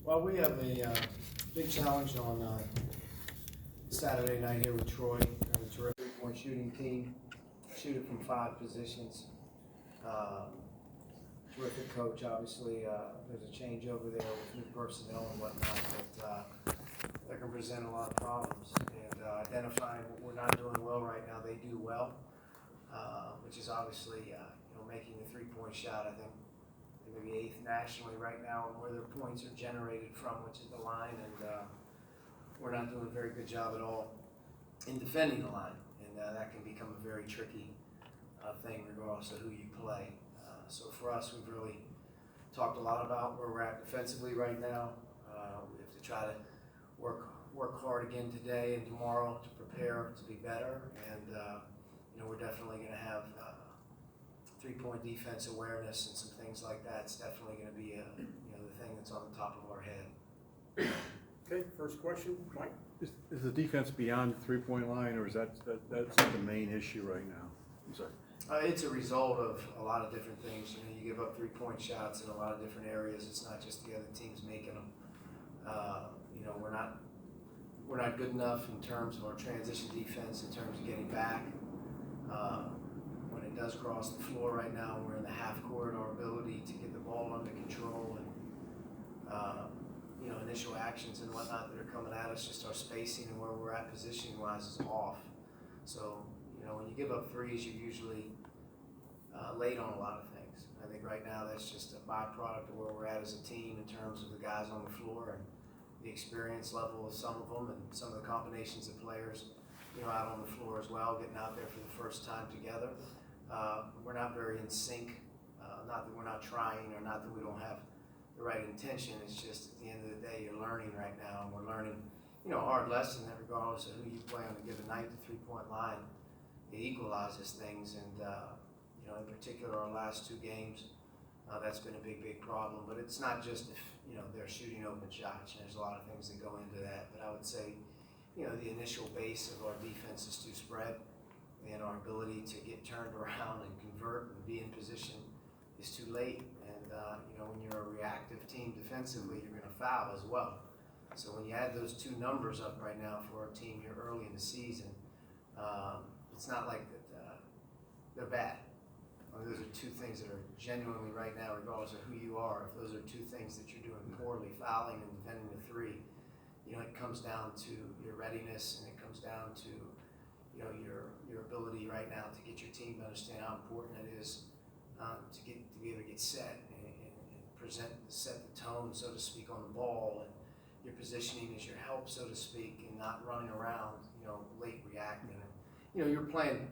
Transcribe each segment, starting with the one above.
Well, we have a big challenge on Saturday night here with Troy. A terrific three-point shooting team. Shoot it from 5 positions. Terrific coach, obviously. There's a change over there with new personnel and whatnot, but that can present a lot of problems. And identifying what we're not doing well right now, they do well, which is obviously making the three-point shot. I think maybe 8th nationally right now, and where their points are generated from, which is the line, and we're not doing a very good job at all in defending the line, and that can become a very tricky thing regardless of who you play. So for us, we've really talked a lot about where we're at defensively right now. We have to try to work hard again today and tomorrow to prepare to be better, and we're definitely going to have three-point defense awareness and some things like that. It's definitely going to be the thing that's on the top of our head. Okay, first question, Mike. Is the defense beyond the three-point line, or is that's the main issue right now? I'm sorry. It's a result of a lot of different things. You give up three-point shots in a lot of different areas. It's not just the other teams making them. We're not good enough in terms of our transition defense, in terms of getting back. When it does cross the floor right now, we're in the half court. Our ability to get the ball under control and initial actions and whatnot that are coming at us, just our spacing and where we're at positioning-wise is off. So when you give up threes, you're usually late on a lot of things. I think right now that's just a byproduct of where we're at as a team in terms of the guys on the floor and the experience level of some of them and some of the combinations of players out on the floor as well, getting out there for the first time together. We're not very in sync. Not that we're not trying or not that we don't have the right intention. It's just at the end of the day, you're learning right now, and we're learning a hard lesson that regardless of who you play on a given night, the three-point line, it equalizes things. And in particular, our last 2 games, that's been a big problem. But it's not just if they're shooting open shots. There's a lot of things that go into that. But I would say the initial base of our defense is too spread, and our ability to get turned around and convert and be in position is too late. And when you're a reactive team defensively, you're going to foul as well. So when you add those 2 numbers up right now for our team here early in the season, it's not like that they're bad. Those are 2 things that are genuinely right now, regardless of who you are, if those are 2 things that you're doing poorly, fouling and defending the 3, it comes down to your readiness, and it comes down to your ability right now to get your team to understand how important it is to be able to get set and set the tone, so to speak, on the ball, and your positioning is your help, so to speak, and not running around, late reacting. And, you're playing,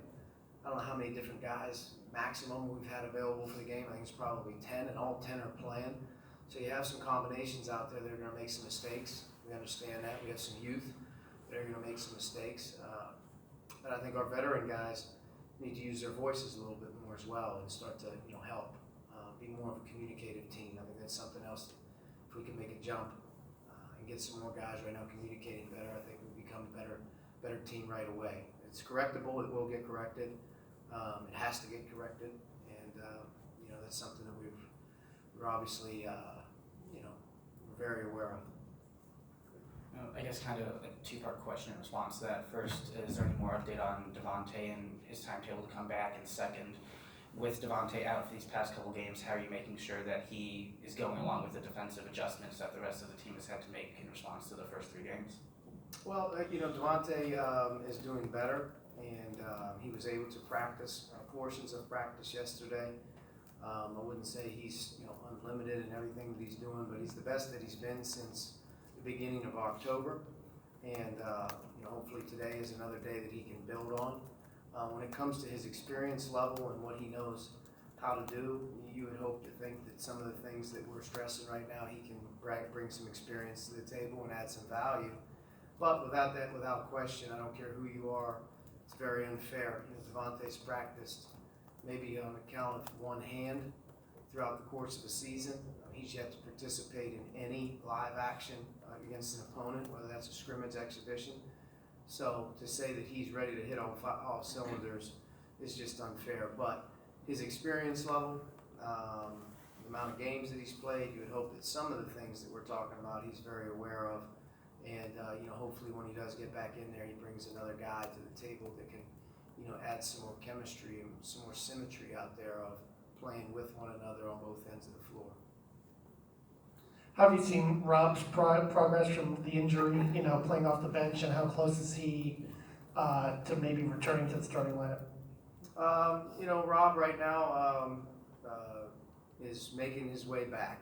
I don't know how many different guys maximum we've had available for the game. I think it's probably 10, and all 10 are playing. So you have some combinations out there that are going to make some mistakes. We understand that. We have some youth that are going to make some mistakes. But I think our veteran guys need to use their voices a little bit more as well and start to help be more of a communicative team. I think that's something else. If we can make a jump and get some more guys right now communicating better, I think we become a better team right away. It's correctable. It will get corrected. It has to get corrected, and that's something that we're obviously we're very aware of. I guess kind of a 2-part question in response to that. First, is there any more update on Devontae and his timetable to come back? And second, with Devontae out for these past couple games, how are you making sure that he is going along with the defensive adjustments that the rest of the team has had to make in response to the first 3 games? Well, Devontae is doing better, and he was able to practice portions of practice yesterday. I wouldn't say he's unlimited in everything that he's doing, but he's the best that he's been since the beginning of October. And hopefully today is another day that he can build on. When it comes to his experience level and what he knows how to do, you would hope to think that some of the things that we're stressing right now, he can bring some experience to the table and add some value. But without question, I don't care who you are, it's very unfair. Devontae's practiced maybe on a count of 1 hand throughout the course of a season. He's yet to participate in any live action against an opponent, whether that's a scrimmage exhibition. So to say that he's ready to hit all cylinders is just unfair. But his experience level, the amount of games that he's played. You would hope that some of the things that we're talking about he's very aware of. And, hopefully when he does get back in there, he brings another guy to the table that can, add some more chemistry and some more symmetry out there of playing with one another on both ends of the floor. How have you seen Rob's progress from the injury, playing off the bench, and how close is he to maybe returning to the starting lineup? Rob right now is making his way back.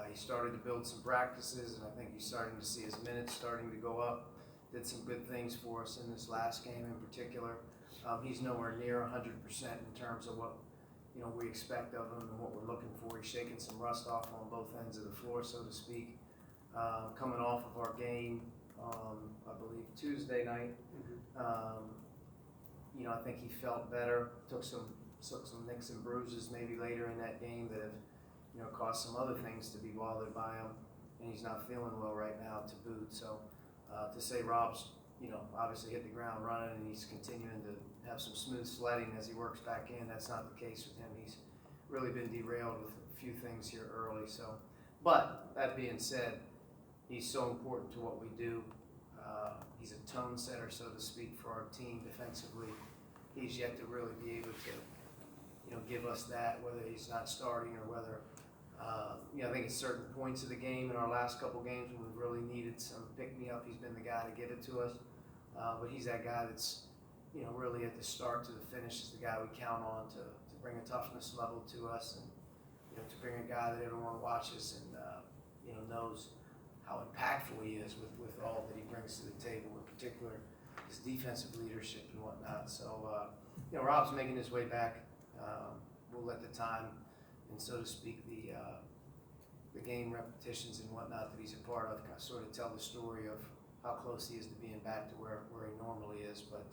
He started to build some practices, and I think he's starting to see his minutes starting to go up. Did some good things for us in this last game in particular. He's nowhere near 100% in terms of what we expect of him and what we're looking for. He's shaking some rust off on both ends of the floor, so to speak. Coming off of our game, I believe Tuesday night, I think he felt better. Took some nicks and bruises maybe later in that game that have caused some other things to be bothered by him, and he's not feeling well right now to boot. So to say Rob's, obviously hit the ground running and he's continuing to have some smooth sledding as he works back in, that's not the case with him. He's really been derailed with a few things here early. So, but that being said, he's so important to what we do. He's a tone setter, so to speak, for our team defensively. He's yet to really be able to, give us that, whether he's not starting or whether, I think at certain points of the game in our last couple games when we've really needed some pick-me-up, he's been the guy to give it to us. But he's that guy that's, really at the start to the finish is the guy we count on to bring a toughness level to us and, to bring a guy that everyone watches and, knows how impactful he is with all that he brings to the table, in particular his defensive leadership and whatnot. So, Rob's making his way back. We'll let the time and, so to speak, the game repetitions and whatnot that he's a part of sort of tell the story of how close he is to being back to where he normally is. But,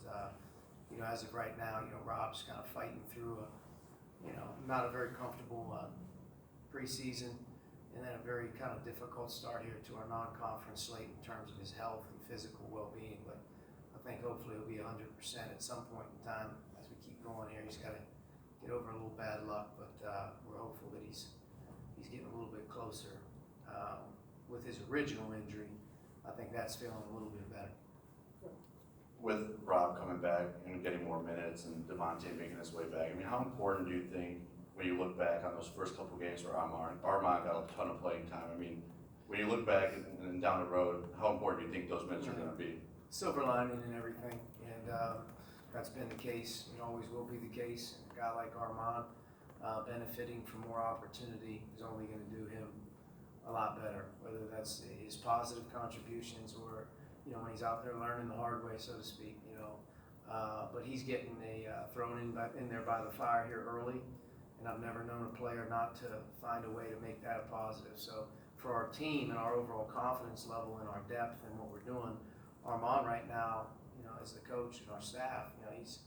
as of right now, Rob's kind of fighting through not a very comfortable preseason and then a very kind of difficult start here to our non-conference slate in terms of his health and physical well-being. But I think hopefully he'll be 100% at some point in time as we keep going here. He's got to get over a little bad luck, but we're hopeful that he's getting a little bit closer. With his original injury, I think that's feeling a little bit better. With Rob coming back and getting more minutes and Devontae making his way back, I mean, how important do you think when you look back on those first couple of games where Armand got a ton of playing time? I mean, when you look back and down the road, how important do you think those minutes are going to be? Silver lining and everything, and that's been the case, always will be the case. A guy like Armand benefiting from more opportunity is only going to do him a lot better, whether that's his positive contributions or, when he's out there learning the hard way, so to speak, but he's getting thrown in there by the fire here early, and I've never known a player not to find a way to make that a positive. So for our team and our overall confidence level and our depth and what we're doing, Armand right now, as the coach and our staff, he's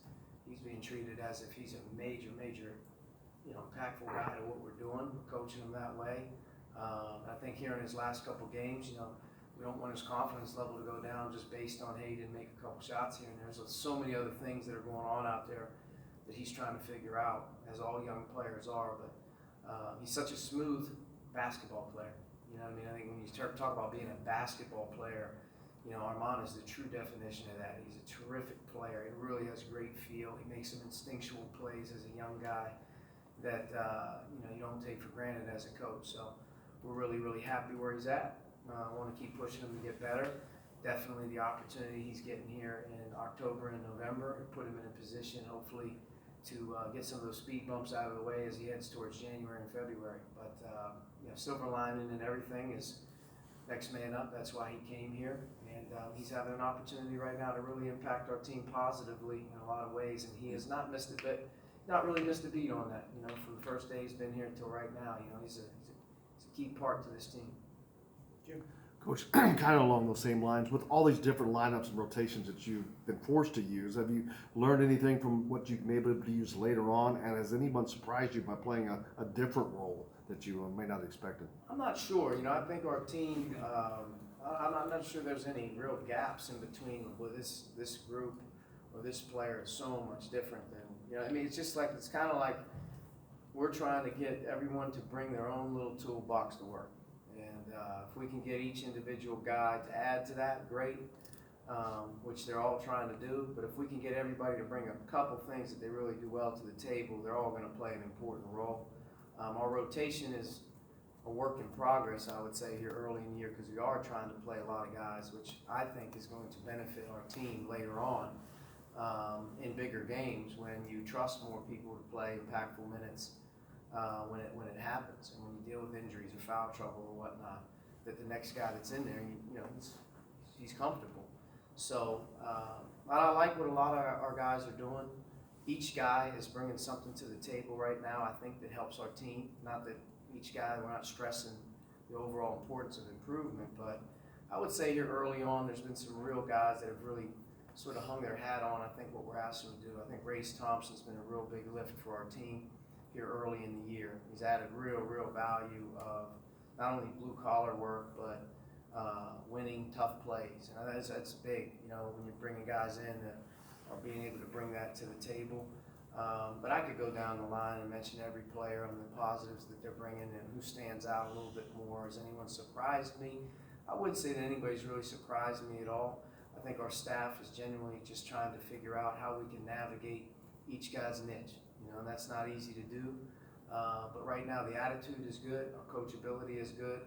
being treated as if he's a major, impactful guy to what we're doing. We're coaching him that way. I think here in his last couple games, we don't want his confidence level to go down just based on, hey, he didn't make a couple shots here and there. There's so many other things that are going on out there that he's trying to figure out, as all young players are. But he's such a smooth basketball player. I think when you talk about being a basketball player, Armand is the true definition of that. He's a terrific player. He really has great feel. He makes some instinctual plays as a young guy that you don't take for granted as a coach. So we're really happy where he's at. I want to keep pushing him to get better. Definitely the opportunity he's getting here in October and November and put him in a position, hopefully, to get some of those speed bumps out of the way as he heads towards January and February. But silver lining and everything is next man up. That's why he came here, and he's having an opportunity right now to really impact our team positively in a lot of ways. And he has not really missed a beat on that. From the first day he's been here until right now. He's a key part to this team. Coach, kind of along those same lines, with all these different lineups and rotations that you've been forced to use, have you learned anything from what you've been able to use later on? And has anyone surprised you by playing a different role that you may not have expected? I'm not sure. I think our team, I'm not sure there's any real gaps in between with this group or this player is so much different than, it's just like, it's kind of like, we're trying to get everyone to bring their own little toolbox to work. And if we can get each individual guy to add to that, great, which they're all trying to do. But if we can get everybody to bring a couple things that they really do well to the table, they're all going to play an important role. Our rotation is a work in progress, I would say, here early in the year, because we are trying to play a lot of guys, which I think is going to benefit our team later on in bigger games when you trust more people to play impactful minutes when it happens, and when you deal with injuries or foul trouble or whatnot, that the next guy that's in there, he's comfortable. So I like what a lot of our guys are doing. Each guy is bringing something to the table right now, I think, that helps our team. Not that each guy, we're not stressing the overall importance of improvement, but I would say here early on, there's been some real guys that have really sort of hung their hat on, I think, what we're asking them to do. I think Race Thompson's been a real big lift for our team here early in the year. He's added real value of not only blue collar work, but winning tough plays. And that's big, when you're bringing guys in that are being able to bring that to the table. But I could go down the line and mention every player and the positives that they're bringing and who stands out a little bit more. Has anyone surprised me? I wouldn't say that anybody's really surprised me at all. I think our staff is genuinely just trying to figure out how we can navigate each guy's niche. And that's not easy to do. But right now the attitude is good. Our coachability is good.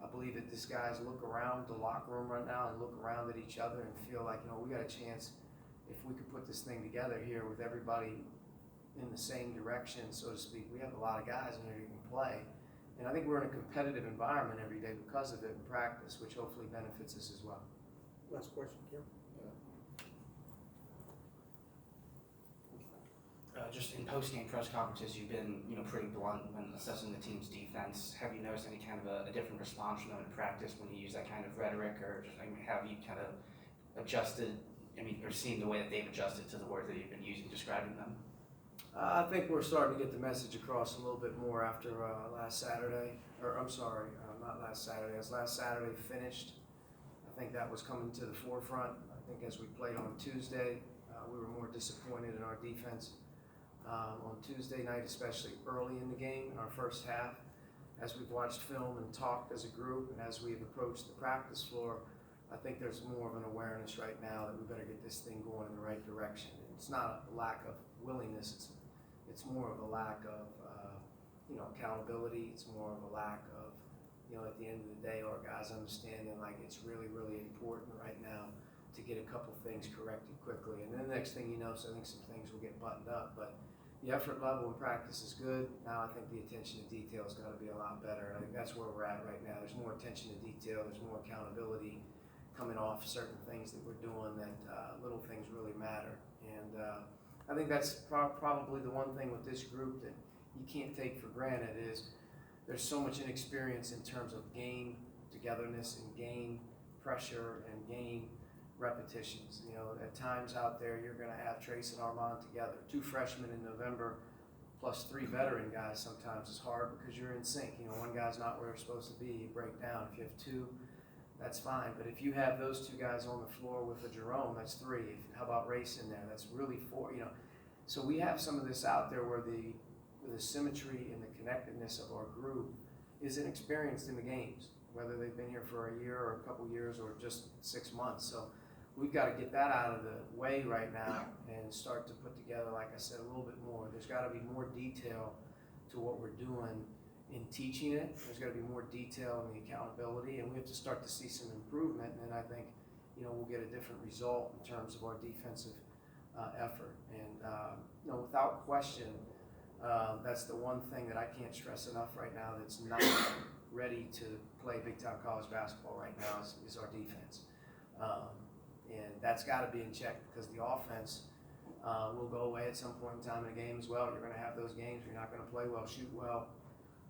I believe that these guys look around the locker room right now and look around at each other and feel like, we got a chance if we could put this thing together here with everybody in the same direction, so to speak. We have a lot of guys in here who can play. And I think we're in a competitive environment every day because of it in practice, which hopefully benefits us as well. Last question, Kim. Just in post-game press conferences, you've been, pretty blunt when assessing the team's defense. Have you noticed any kind of a different response from them in practice when you use that kind of rhetoric, or just, have you kind of adjusted, or seen the way that they've adjusted to the words that you've been using describing them? I think we're starting to get the message across a little bit more after last Saturday, or I'm sorry, not last Saturday. As last Saturday finished, I think that was coming to the forefront. I think as we played on Tuesday, we were more disappointed in our defense. On Tuesday night, especially early in the game, in our first half, as we've watched film and talked as a group, and as we've approached the practice floor, I think there's more of an awareness right now that we better get this thing going in the right direction. And it's not a lack of willingness, it's more of a lack of accountability. It's more of a lack of, at the end of the day, our guys understanding like it's really important right now to get a couple things corrected quickly. And then the next thing you know, so I think some things will get buttoned up. But the effort level in practice is good. Now I think the attention to detail has got to be a lot better. I think that's where we're at right now. There's more attention to detail. There's more accountability coming off certain things that we're doing that little things really matter. And I think that's probably the one thing with this group that you can't take for granted is there's so much inexperience in terms of game togetherness and game pressure and game repetitions. At times out there, you're going to have Trace and Armand together. 2 freshmen in November plus 3 veteran guys sometimes is hard because you're in sync. One guy's not where they're supposed to be, you break down. If you have 2, that's fine. But if you have those 2 guys on the floor with a Jerome, that's 3. How about Race in there? That's really 4. So we have some of this out there where the symmetry and the connectedness of our group isn't experienced in the games, whether they've been here for a year or a couple years or just 6 months. So we've got to get that out of the way right now and start to put together, like I said, a little bit more. There's got to be more detail to what we're doing in teaching it. There's got to be more detail in the accountability, and we have to start to see some improvement. And then I think, we'll get a different result in terms of our defensive effort. And without question, that's the one thing that I can't stress enough right now that's not ready to play big-time college basketball right now is our defense. And that's got to be in check because the offense will go away at some point in time in a game as well. You're going to have those games where you're not going to play well, shoot well,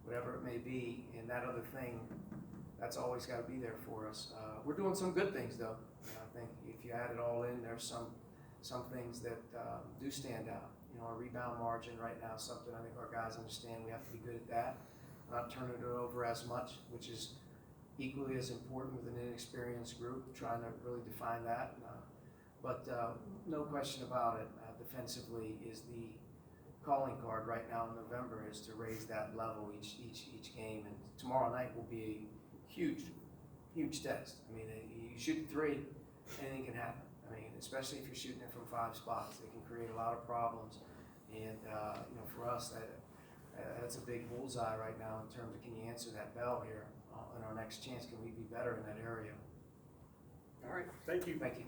whatever it may be. And that other thing, that's always got to be there for us. We're doing some good things, though. I think if you add it all in, there's some things that do stand out. Our rebound margin right now is something I think our guys understand we have to be good at that. Not turning it over as much, which is equally as important with an inexperienced group, trying to really define that. But no question about it, defensively is the calling card right now in November is to raise that level each game. And tomorrow night will be a huge test. I mean, you shoot three, anything can happen. I mean, especially if you're shooting it from 5 spots, it can create a lot of problems. And for us, that's a big bullseye right now in terms of can you answer that bell here in our next chance? Can we be better in that area? All right, thank you. Thank you.